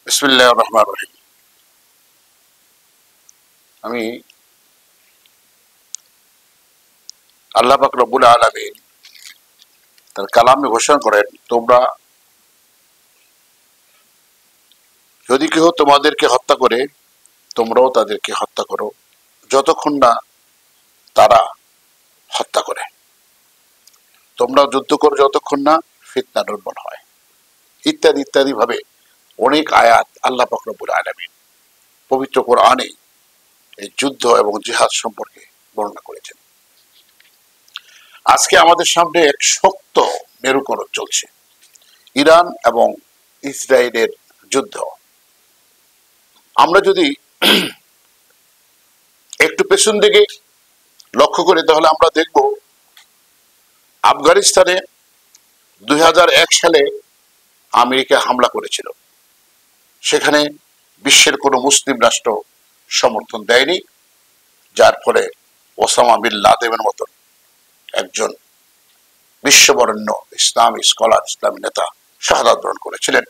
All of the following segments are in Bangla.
বিসমিল্লাহির রহমানির রহিম। আমি আল্লাহ পাক রব্বুল আলামিন তার কালামে ঘোষণা করেন, তোমরা যদি কেউ তোমাদেরকে হত্যা করে তোমরাও তাদেরকে হত্যা করো, যতক্ষণ না তারা হত্যা করে। তোমরা যুদ্ধ করো যতক্ষণ না ফিতনা নির্মূল হয়, ইত্যাদি ইত্যাদি ভাবে অনেক আয়াত আল্লাহ পাক রব্বুল আলামিন পবিত্র কোরআনে এই যুদ্ধ এবং জিহাদ সম্পর্কে বর্ণনা করেছেন। আজকে আমাদের সামনে এক শক্ত মেরুকরণ চলছে, ইরান এবং ইসরায়েলের যুদ্ধ। আমরা যদি একটু পেছন দিকে লক্ষ্য করি তাহলে আমরা দেখব আফগানিস্তানে 2001 সালে আমেরিকা হামলা করেছিল। সেখানে বিশ্বের কোনো মুসলিম রাষ্ট্র সমর্থন দেয়নি, যার ফলে ওসামা বিন লাদেনের মতন একজন বিশ্ববরেণ্য ইসলামী স্কলার, ইসলামী নেতা শাহাদাত বরণ করেছিলেন।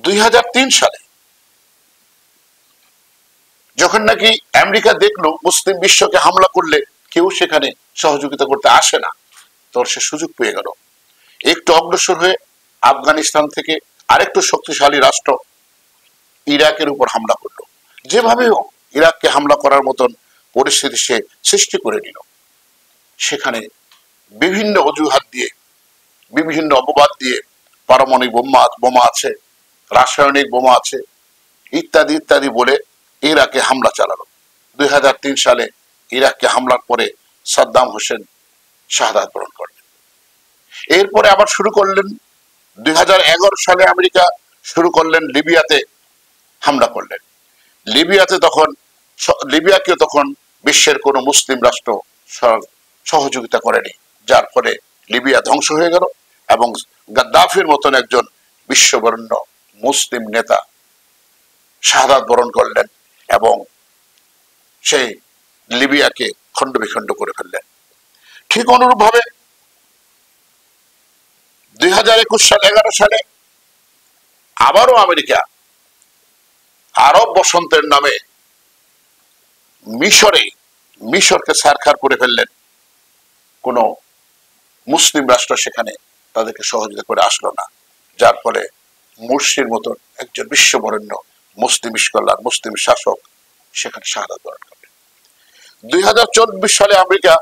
2003 সালে যখন নাকি আমেরিকা দেখলো মুসলিম বিশ্বকে হামলা করলে কেউ সেখানে সহযোগিতা করতে আসে না, তোর সে সুযোগ পেয়ে গেল একটু অগ্রসর হয়ে আফগানিস্তান থেকে আরেকটু শক্তিশালী রাষ্ট্র ইরাকের উপর হামলা করলো। যেভাবে হোক ইরাককে হামলা করার মতন পরিস্থিতি সে সৃষ্টি করে নিল। সেখানে বিভিন্ন অজুহাত দিয়ে, বিভিন্ন অপবাদ দিয়ে, পারমাণবিক বোমা আছে, রাসায়নিক বোমা আছে, ইত্যাদি ইত্যাদি বলে ইরাকে হামলা চালালো। 2003 সালে ইরাককে হামলার পরে সাদ্দাম হোসেন শাহাদাত বরণ করলেন। এরপরে আবার শুরু করলেন 2011 সালে আমেরিকা শুরু করলেন লিবিয়াতে হামলা করলেন। লিবিয়াকে তখন বিশ্বের কোনো মুসলিম রাষ্ট্র সহযোগিতা করেনি, যার ফলে লিবিয়া ধ্বংস হয়ে গেল এবং গাদ্দাফির মতন একজন বিশ্ববরেণ্য মুসলিম নেতা শাহাদাত বরণ করলেন এবং সেই লিবিয়াকে খণ্ড বিখণ্ড করে ফেললেন। ঠিক অনুরূপ ভাবে 2011 সালে আবারও আমেরিকা আরব বসন্তের নামে মিশরকে ছারখার করে ফেললেন। কোন মুসলিম রাষ্ট্র সেখানে তাদেরকে সহযোগিতা করে আসলো না, যার ফলে মুরসির মতন একজন বিশ্ববরেণ্য মুসলিম স্কলার, মুসলিম শাসক সেখানে শাহাদাত বরণ করলেন। 2024 সালে আমেরিকা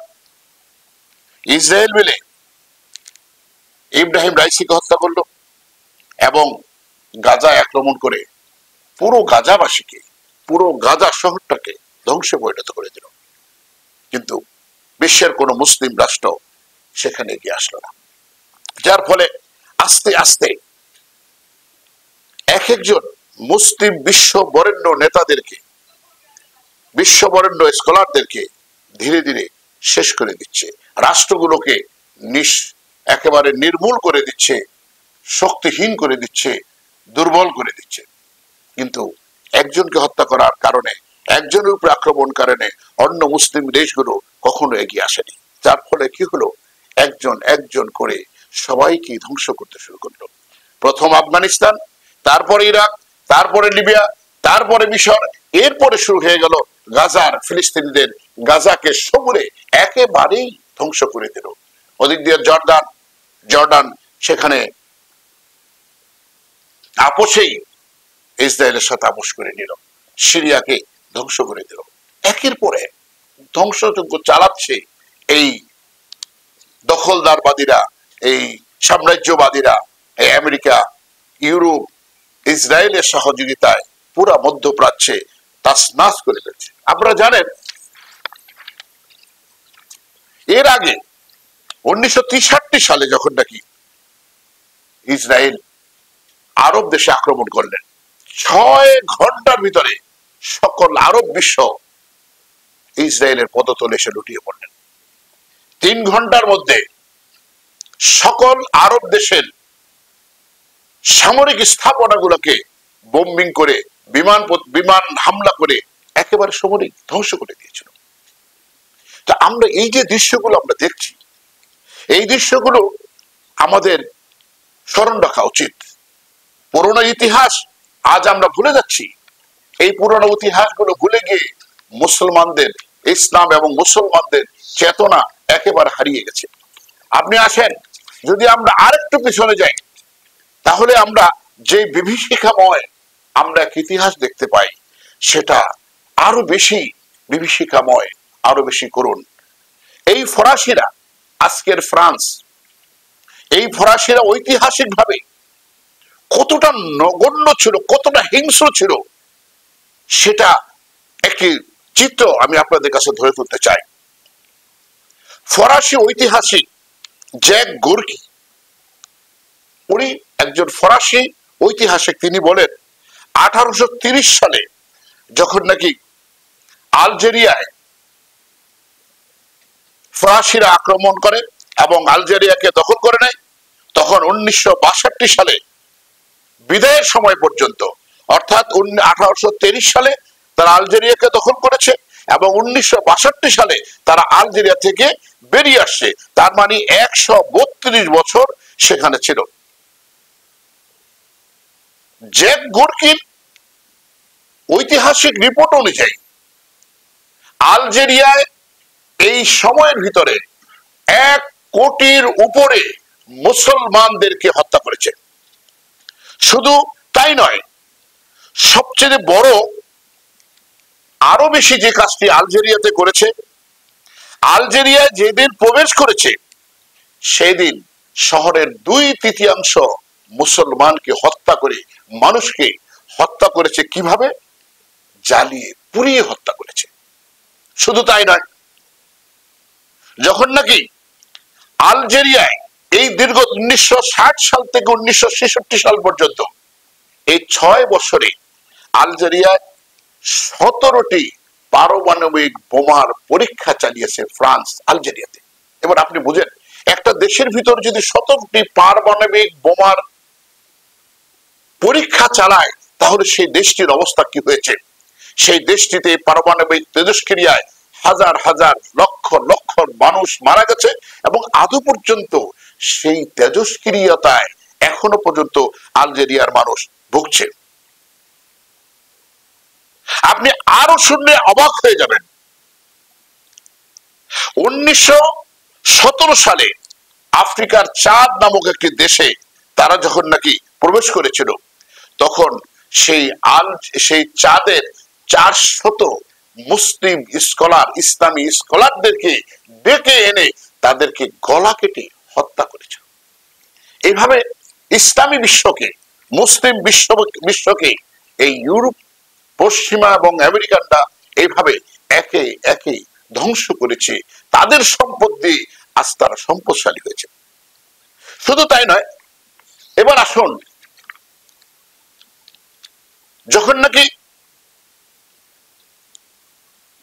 ইসরায়েল মিলে ইব্রাহিম রাইসিকে হত্যা করলো এবং গাজা আক্রমণ করে পুরো গাজাবাসীকে, পুরো গাজা শহরটাকে ধ্বংসে পরিণত করে দিল। কিন্তু বিশ্বের কোন মুসলিম রাষ্ট্র সেখানে এগিয়ে আসলো না, যার ফলে আস্তে আস্তে এক একজন মুসলিম বিশ্ববরেণ্য নেতাদেরকে, বিশ্ববরেণ্য স্কলারদেরকে ধীরে ধীরে শেষ করে দিচ্ছে, রাষ্ট্রগুলোকে একেবারে নির্মূল করে দিচ্ছে, শক্তিহীন করে দিচ্ছে, দুর্বল করে দিচ্ছে। কিন্তু একজনকে হত্যা করার কারণে, একজনের উপরে আক্রমণ কারণে অন্য মুসলিম দেশগুলো কখনো এগিয়ে আসেনি, যার ফলে কি হলো, একজন একজন করে সবাইকে ধ্বংস করতে শুরু করলো। প্রথম আফগানিস্তান, তারপরে ইরাক, তারপরে লিবিয়া, তারপরে মিশর, এরপরে শুরু হয়ে গেল গাজার ফিলিস্তিনিদের, গাজাকে সমূলে একেবারেই ধ্বংস করে দিল। ওদিক দিয়ে জর্ডান সেখানে আপোষেই ইসরায়েলের সাথে আপোষ করে নিল, সিরিয়াকে ধ্বংস করে দিল। একের পরে ধ্বংসযজ্ঞ চালাচ্ছে এই দখলদারবাদীরা, এই সাম্রাজ্যবাদীরা, এই আমেরিকা, ইউরোপ, ইসরায়েলের সহযোগিতায় পুরা মধ্যপ্রাচ্যে তাসনাস করে ফেলছে। আপনারা জানেন এর আগে 1963 সালে যখন নাকি ইসরায়েল আরব দেশে আক্রমণ করলেন, 6 ঘন্টার ভিতরে সকল আরব বিশ্ব ইসরায়েলের পদতলে এসে লুটিয়ে পড়লেন। 3 ঘন্টার মধ্যে সকল আরব দেশের সামরিক স্থাপনাগুলোকে বোম্বিং করে, বিমান হামলা করে একেবারে সামরিক ধ্বংস করে দিয়েছিল। তা আমরা এই যে দৃশ্যগুলো আমরা দেখছি, এই দৃশ্যগুলো আমাদের স্মরণ রাখা উচিত পুরনো ইতিহাস আজ আমরা ভুলে যাচ্ছি। এই পুরনো ইতিহাসগুলো ভুলে গিয়ে মুসলমানদের ইসলাম এবং মুসলমানদের চেতনা একেবারে হারিয়ে গেছে। আপনি আসেন, যদি আমরা আরেকটু পিছনে যাই, তাহলে আমরা যে বিভীষিকাময় আমরা এক ইতিহাস দেখতে পাই, সেটা আরো বেশি বিভীষিকাময়, আরো বেশি করুণ। এই ফরাসিরা, আজকের ফ্রান্স, এই ফরাসিরা ঐতিহাসিক ভাবে কতটা নগণ্য ছিল, কতটা হিংস্র ছিল, সেটা একটি চিত্র আমি আপনাদের কাছে ধরে তুলতে চাই। ফরাসি ঐতিহাসিক জ্যাক গোর্কি, উনি একজন ফরাসি ঐতিহাসিক। তিনি বলেন 1830 সালে যখন নাকি আলজেরিয়ায় ফরাসিরা আক্রমণ করে এবং আলজেরিয়াকে দখল করে নেয়, তখন 1962 সালে বিদায়ের সময় পর্যন্ত, অর্থাৎ 1830 সালে তারা আলজেরিয়াকে দখল করেছে এবং 1962 সালে তারা আলজেরিয়া থেকে বেরিয়ে আসছে। তার মানে 132 বছর সেখানে ছিল। জ্যাক গোর্কির ঐতিহাসিক রিপোর্ট অনুযায়ী আলজেরিয়ায় এই সময়ের ভিতরে 1 কোটির উপরে মুসলমানদেরকে হত্যা করেছে। শুধু তাই নয়, সবচেয়ে বড় আরো বেশি যে কাজটি আলজেরিয়াতে করেছে, আলজেরিয়ায় যেদিন প্রবেশ করেছে সেদিন শহরের 2/3 মুসলমানকে হত্যা করে, মানুষকে হত্যা করেছে। কিভাবে? জ্বালিয়ে পুড়িয়ে হত্যা করেছে। শুধু তাই নয়, যখন নাকি আলজেরিয়ায় এই দীর্ঘ 1960 সাল থেকে 1966 সাল পর্যন্ত এই 6 বছরে আলজেরিয়ায় 17টি পারমাণবিক বোমার পরীক্ষা চালিয়েছে ফ্রান্স আলজেরিয়াতে। এবার আপনি বুঝেন, একটা দেশের ভিতর যদি 17টি পারমাণবিক বোমার পরীক্ষা চালায়, তাহলে সেই দেশটির অবস্থা কি হয়েছে। সেই দেশটিতে পারমাণবিক তেজস্ক্রিয়ায় হাজার হাজার লক্ষ লক্ষ মানুষ মারা গেছে এবং আদৌ পর্যন্ত সেই তেজস্ক্রিয়তায় এখনো পর্যন্ত আলজেরিয়ার মানুষ ভুগছে। আপনি আরো শুনলে অবাক হয়ে যাবেন। 1917 সালে আফ্রিকার চাঁদ নামক একটি দেশে তারা যখন নাকি প্রবেশ করেছিল, তখন সেই চাঁদের 400 মুসলিম স্কলার, ইসলামী স্কলারদেরকে ডেকে এনে তাদেরকে গলা কেটে হত্যা করেছে। এইভাবে ইসলামী বিশ্বকে, মুসলিম বিশ্বকে এই ইউরোপ, পশ্চিমা এবং আমেরিকানরা এইভাবে একে একে ধ্বংস করেছে। তাদের সম্পদ দিয়ে আজ তারা সম্পদশালী হয়েছে। শুধু তাই নয়, এবার আসুন, যখন নাকি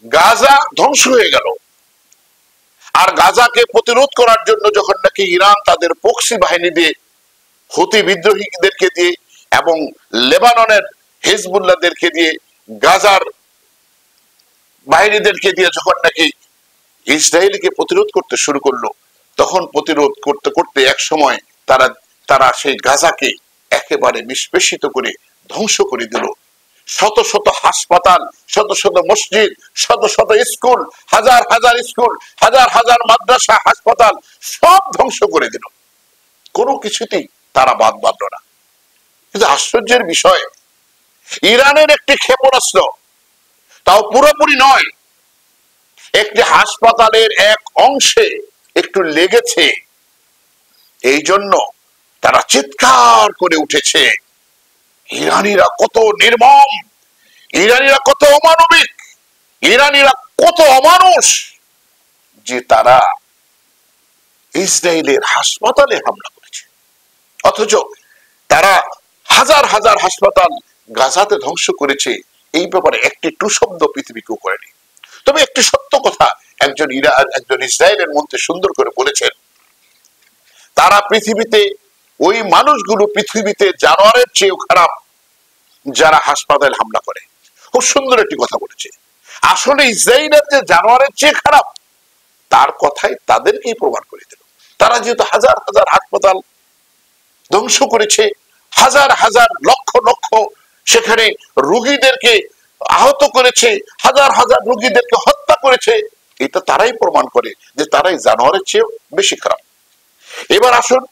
গাজা ধ্বংস হয়ে গেল, আর গাজাকে প্রতিরোধ করার জন্য যখন নাকি ইরান তাদের প্রক্সি বাহিনী দিয়ে, হুতি বিদ্রোহীদেরকে দিয়ে এবং লেবাননের হিজবুল্লাহদেরকে দিয়ে, গাজার বাহিনীদেরকে দিয়ে যখন নাকি ইসরায়েলকে প্রতিরোধ করতে শুরু করলো, তখন প্রতিরোধ করতে করতে এক সময় তারা সেই গাজাকে একেবারে নিষ্পেষিত করে ধ্বংস করে দিল। শত শত হাসপাতাল, শত শত মসজিদ, শত শত স্কুল, হাজার হাজার স্কুল, হাজার হাজার মাদ্রাসা, হাসপাতাল সব ধ্বংস করে দিল। কোনো কিছুতেই তারা বাদ বাঁধল না। কিন্তু আশ্চর্যের বিষয়, ইরানের একটি ক্ষেপণাস্ত্র, তাও পুরোপুরি নয়, একটি হাসপাতালের এক অংশে একটু লেগেছে, এই জন্য তারা চিৎকার করে উঠেছে, ইরানিরা কত নির্মম, ইরানিরা কত অমানবিক, ইরানিরা কত অমানুষ যে তারা ইসরায়েলের হাসপাতালে হামলা করেছে। অথচ তারা হাজার হাজার হাসপাতাল গাজাতে ধ্বংস করেছে, এই ব্যাপারে একটি টু শব্দ পৃথিবী কেউ করেনি। তবে একটি সত্য কথা একজন ইসরায়েলের মন্ত্রী সুন্দর করে বলেছেন, তারা পৃথিবীতে, ওই মানুষগুলো পৃথিবীতে জানোয়ারের চেয়েও খারাপ যারা হাসপাতালে হামলা করে। খুব সুন্দর একটি কথা বলেছে। আসলে ইসরায়েলের যে জানোয়ারের চেয়ে খারাপ, তার কথাই তাদেরকেই প্রমাণ করে দিল। তারা যেহেতু হাজার হাজার হাসপাতাল ধ্বংস করেছে, হাজার হাজার লক্ষ লক্ষ সেখানে রোগীদেরকে আহত করেছে, হাজার হাজার রোগীদেরকে হত্যা করেছে, এটা তারাই প্রমাণ করে যে তারাই জানোয়ারের চেয়েও বেশি খারাপ। এবার আসুন,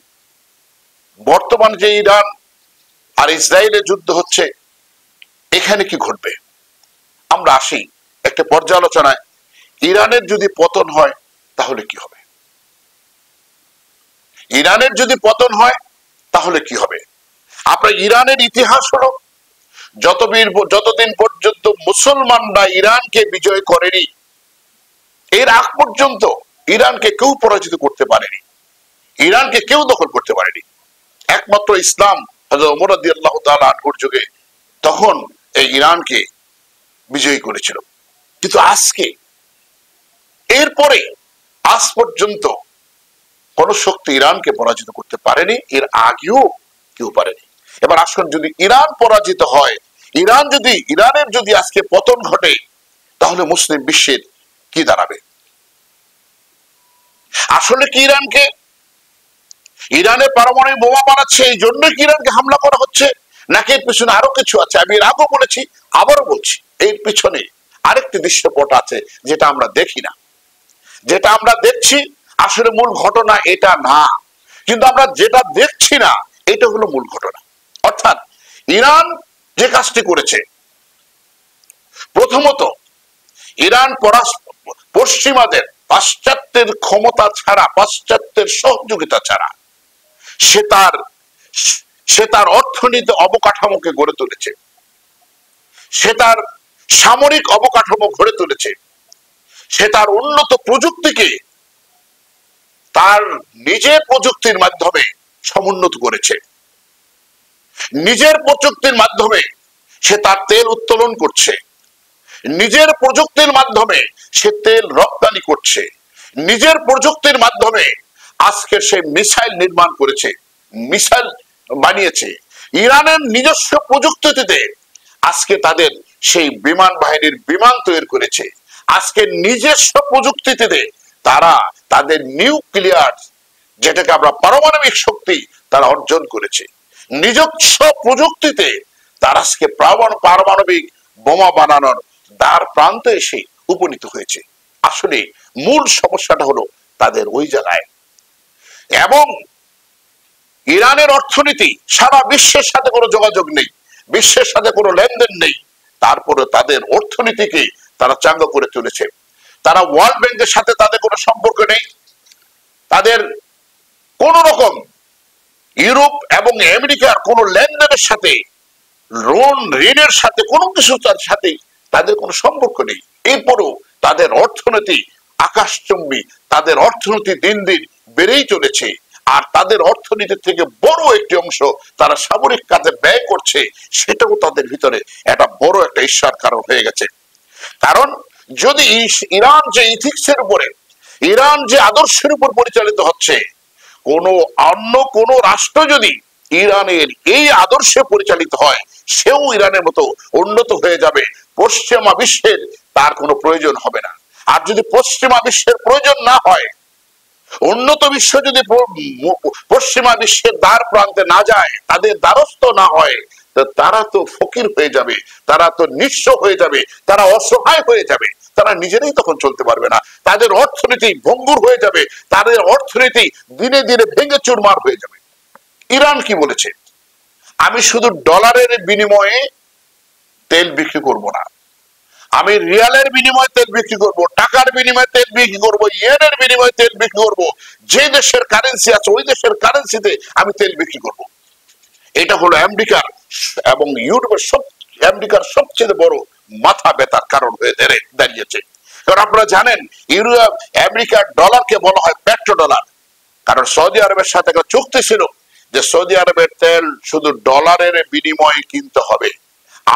বর্তমান যে ইরান আর ইসরায়েলের যুদ্ধ হচ্ছে, এখানে কি ঘটবে আমরা আসি একটা পর্যালোচনায়। ইরানের যদি পতন হয় তাহলে কি হবে? ইরানের যদি পতন হয় তাহলে কি হবে? আপনার ইরানের ইতিহাস হলো যতদিন পর্যন্ত মুসলমানরা ইরানকে বিজয় করেনি, এর আগ পর্যন্ত ইরানকে কেউ পরাজিত করতে পারেনি, ইরানকে কেউ দখল করতে পারেনি। একমাত্র ইসলাম হযরত ওমর রাদিয়াল্লাহু তাআলা আনহুর যুগে তখন এই ইরানকে বিজয়ী করেছিল। কিন্তু আজকে এরপরে আজ পর্যন্ত কোন শক্তি ইরানকে পরাজিত করতে পারেনি, এর আগেও কেউ পারেনি। এবার আসুন, যদি ইরান পরাজিত হয়, ইরানের যদি আজকে পতন ঘটে, তাহলে মুসলিম বিশ্বের কি দাঁড়াবে? আসলে কি ইরানের পারমাণবিক বোমা বানাচ্ছে এই জন্য কি ইরানকে হামলা করা হচ্ছে, নাকি এর পিছনে আরো কিছু আছে? আমি এর আগেও বলেছি, আবারও বলছি, এর পিছনে আরেকটি দৃশ্যপট আছে যেটা আমরা দেখি না, যেটা আমরা দেখছি আসলে মূল ঘটনা এটা না, কিন্তু আমরা যেটা দেখছি না এটা হলো মূল ঘটনা। অর্থাৎ ইরান যে কাজটি করেছে, প্রথমত ইরান পশ্চিমাদের পাশ্চাত্যের ক্ষমতা ছাড়া, পাশ্চাত্যের সহযোগিতা ছাড়া সে তার অর্থনীতি অবকাঠামোকে গড়ে তুলেছে, সে তার সামরিক অবকাঠামো গড়ে তুলেছে, সে তার উন্নত প্রযুক্তিকে তার নিজের প্রযুক্তির মাধ্যমে সমুন্নত করেছে, নিজের প্রযুক্তির মাধ্যমে সে তার তেল উত্তোলন করছে, নিজের প্রযুক্তির মাধ্যমে সে তেল রপ্তানি করছে, নিজের প্রযুক্তির মাধ্যমে আজকে সে মিসাইল নির্মাণ করেছে, মিসাইল বানিয়েছে। ইরানের নিজস্ব প্রযুক্তিতে আজকে তাদের সেই বিমান বাহিনীর বিমান তৈরি করেছে। আজকে নিজস্ব প্রযুক্তিতে তারা তাদের নিউক্লিয়ার, যেটাকে আমরা পারমাণবিক শক্তি, তারা অর্জন করেছে। নিজস্ব প্রযুক্তিতে তারা আজকে পারমাণবিক বোমা বানানোর দ্বার প্রান্তে এসে উপনীত হয়েছে। আসলে মূল সমস্যাটা হলো তাদের ওই জায়গায়। এবং ইরানের অর্থনীতি সারা বিশ্বের সাথে কোনো যোগাযোগ নেই, বিশ্বের সাথে কোনো লেনদেন নেই, তারপরে তাদের অর্থনীতিকে তারা চাঙ্গা করে তুলেছে। তারা ওয়ার্ল্ড ব্যাংকের সাথে তাদের কোনো সম্পর্ক নেই, তাদের কোন রকম ইউরোপ এবং আমেরিকার কোন লেনদেনের সাথে, ঋণের সাথে, কোনো কিছু তার সাথে তাদের কোনো সম্পর্ক নেই। এরপরও তাদের অর্থনীতি আকাশচুম্বী, তাদের অর্থনীতি দিন দিন বেড়েই চলেছে। আর তাদের অর্থনীতি থেকে বড় একটি অংশ তারা সামরিক কাজে ব্যয় করছে, সেটাও তাদের ভিতরে একটা বড় একটা ঈর্ষার কারণ হয়ে গেছে। কারণ যদি ইরান যে ইথিক্সের উপরে, ইরান যে আদর্শের উপর পরিচালিত হচ্ছে, অন্য কোন রাষ্ট্র যদি ইরানের এই আদর্শে পরিচালিত হয়, সেও ইরানের মতো উন্নত হয়ে যাবে, পশ্চিমা বিশ্বের তার কোনো প্রয়োজন হবে না। আর যদি পশ্চিমা বিশ্বের প্রয়োজন না হয়, উন্নত বিশ্ব যদি পশ্চিমা বিশ্বের দ্বার প্রান্তে না যায়, তাদের দ্বারস্থ না হয়, তারা তো ফকির হয়ে যাবে, তারা তো নিঃস্ব হয়ে যাবে, তারা অসহায় হয়ে যাবে, তারা নিজেরাই তখন চলতে পারবে না, তাদের অর্থনীতি ভঙ্গুর হয়ে যাবে, তাদের অর্থনীতি দিনে দিনে ভেঙে চুরমার হয়ে যাবে। ইরান কি বলেছে? আমি শুধু ডলারের বিনিময়ে তেল বিক্রি করব না, আমি রিয়ালের বিনিময়ে তেল বিক্রি করব, টাকার বিনিময়ে তেল বিক্রি করব, ইয়েনের বিনিময়ে তেল বিক্রি করব, যে দেশের কারেন্সি আছে ওই দেশের কারেন্সিতে আমি তেল বিক্রি করব। এটা হলো আমেরিকার এবং ইউরোপের আমেরিকার সবচেয়ে বড় মাথা ব্যথার কারণ হয়ে দাঁড়িয়েছে। কারণ আপনারা জানেন, ইউরোপ আমেরিকার ডলারকে বলা হয় পেট্রো ডলার। কারণ সৌদি আরবের সাথে একটা চুক্তি ছিল যে সৌদি আরবের তেল শুধু ডলারের বিনিময়ে কিনতে হবে,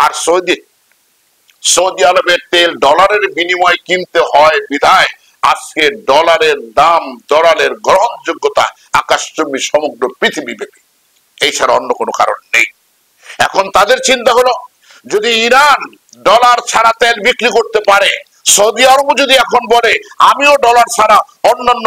আর সৌদি আরবের তেল ডলারের বিনিময়ে কিনতে হয় বিধায় আজকে ডলারের দাম, ডলারের গ্রহণযোগ্যতা আকাশচুম্বী সমগ্র পৃথিবী ব্যাপী, এছাড়া অন্য কোনো কারণ নেই। এখন তাদের চিন্তা হলো, যদি ইরান ডলার ছাড়া তেল বিক্রি করতে পারে, সৌদি আরব যদি এখন বলে আমিও ডলার ছাড়া অন্যান্য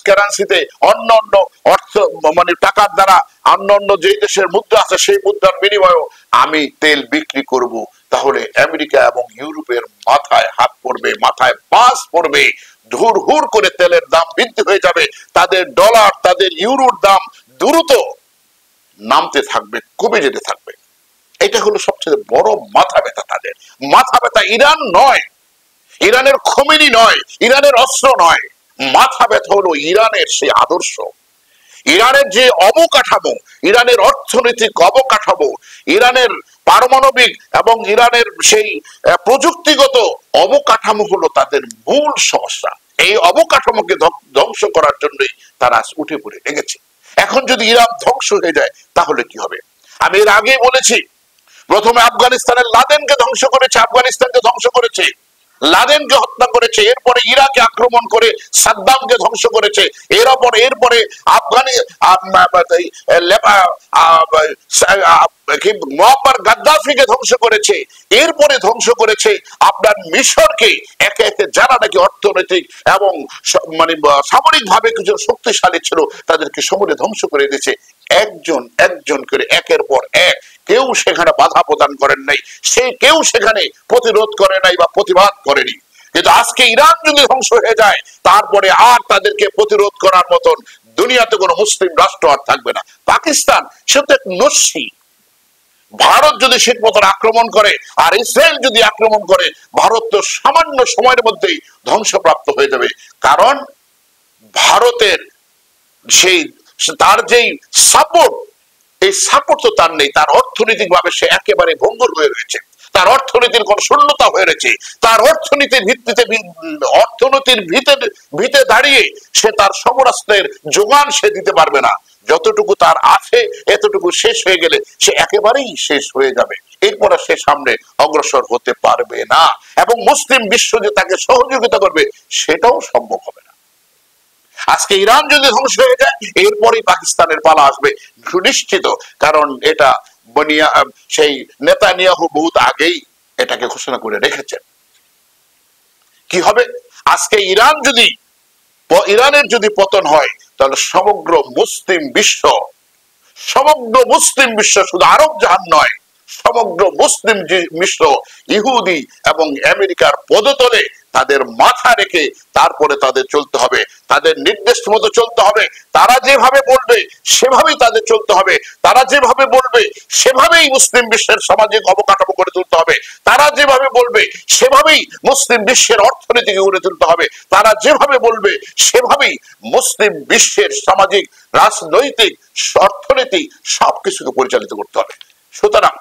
কারেন্সিতে অন্য অন্য অর্থ মানে টাকার দ্বারা অন্য যে দেশের মুদ্রা আছে সেই মুদ্রার বিনিময়ে আমি তেল বিক্রি করব, তাহলে আমেরিকা এবং ইউরোপের মাথায় হাত পড়বে, মাথায় বাস পড়বে, হুর হুর করে তেলের দাম বৃদ্ধি হয়ে যাবে, তাদের ডলার তাদের ইউরোর দাম দ্রুত নামতে থাকবে, কমে যেতে থাকবে। এটা হলো সবচেয়ে বড় মাথা ব্যথা। তাদের মাথা ব্যথা ইরান নয়, ইরানের খোমেনি নয়, ইরানের অস্ত্র নয়, মাথা ব্যথা হলো ইরানের সেই আদর্শ, ইরানের যে অবকাঠামো, ইরানের অর্থনৈতিক অবকাঠামো, ইরানের পারমাণবিক এবং ইরানের সেই প্রযুক্তিগত অবকাঠামো হলো তাদের মূল সমস্যা। এই অবকাঠামোকে ধ্বংস করার জন্যই তারা উঠে পড়ে লেগেছে। এখন যদি ইরান ধ্বংস হয়ে যায় তাহলে কি হবে? আমি এর আগে বলেছি, প্রথমে আফগানিস্তানের লাদেনকে ধ্বংস করেছে, আফগানিস্তানকে ধ্বংস করেছে, লাদেনকে হত্যা করেছে, এরপরে ইরাকে আক্রমণ করে সাদ্দামকে ধ্বংস করেছে, এরপরে মুয়াম্মার গাদ্দাফিকে ধ্বংস করেছে, এরপরে ধ্বংস করেছে আপনার মিশরকে। একে একে যারা নাকি অর্থনৈতিক এবং মানে সামরিক ভাবে কিছু শক্তিশালী ছিল তাদেরকে সমূলে ধ্বংস করে দিয়েছে। একজন একজন করে একের পর এক, কেউ সেখানে বাধা প্রদান করেন নাই, সে কেউ সেখানে প্রতিরোধ করে নাই বা প্রতিবাদ করেনি। কিন্তু আজকে ইরান যদি ধ্বংস হয়ে যায় তারপরে আর তাদেরকে প্রতিরোধ করার মতন দুনিয়াতে কোনো মুসলিম রাষ্ট্র আর থাকবে না। পাকিস্তান সে তো এক নস্যি, ভারত যদি ঠিক মতন আক্রমণ করে আর ইসরায়েল যদি আক্রমণ করে, ভারত তো সামান্য সময়ের মধ্যেই ধ্বংসপ্রাপ্ত হয়ে যাবে। কারণ ভারতের সেই তার যেই সাপোর্ট, এই সাপোর্ট তো তার নেই, তার অর্থনৈতিক ভাবে সে একেবারে ভঙ্গুর হয়ে রয়েছে, তার অর্থনীতির কোন শূন্যতা হয়ে রয়েছে, তার অর্থনীতির ভিতে দাঁড়িয়ে সে তার সমরাস্ত্রের যোগান সে দিতে পারবে না। যতটুকু তার আছে এতটুকু শেষ হয়ে গেলে সে একেবারেই শেষ হয়ে যাবে, এরপর সে সামনে অগ্রসর হতে পারবে না, এবং মুসলিম বিশ্ব যে তাকে সহযোগিতা করবে সেটাও সম্ভব হবে না। আজকে ইরান যদি ধ্বংস হয়ে যায় এরপরই পাকিস্তানের পালা আসবে সুনিশ্চিত, কারণ এটা সেই নেতানিয়াহু বহুত আগেই এটাকে ঘোষণা করে রেখেছেন। কি হবে আজকে ইরানের যদি পতন হয় তাহলে সমগ্র মুসলিম বিশ্ব, শুধু আরব জাহান নয়, সমগ্র মুসলিম বিশ্ব ইহুদি এবং আমেরিকার পদতলে তাদের মাথা রেখে তারপরে তাদের চলতে হবে, তাদের নির্দেশ মতো চলতে হবে। তারা যেভাবে বলবে সেভাবেই তাদের চলতে হবে, তারা যেভাবে বলবে সেভাবেই মুসলিম বিশ্বের সামাজিক অবকাঠামো গড়ে তুলতে হবে, তারা যেভাবে বলবে সেভাবেই মুসলিম বিশ্বের অর্থনীতিকে গড়ে তুলতে হবে, তারা যেভাবে বলবে সেভাবেই মুসলিম বিশ্বের সামাজিক, রাজনৈতিক, অর্থনৈতিক সবকিছুকে পরিচালিত করতে হবে। সুতরাং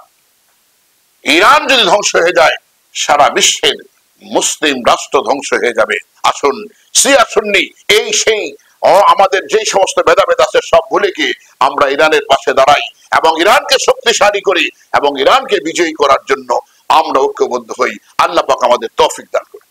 ইরান যদি ধ্বংস হয়ে যায় সারা বিশ্বের মুসলিম রাষ্ট্র ধ্বংস হয়ে যাবে। আসুন শিয়া সুন্নি এই সেই আমাদের যে সমস্ত ভেদাভেদ আছে সব ভুলে গিয়ে আমরা ইরানের পাশে দাঁড়াই এবং ইরানকে শক্তিশালী করি এবং ইরানকে বিজয়ী করার জন্য আমরা ঐক্যবদ্ধ হই। আল্লাহ পাক আমাদের তৌফিক দান করুন।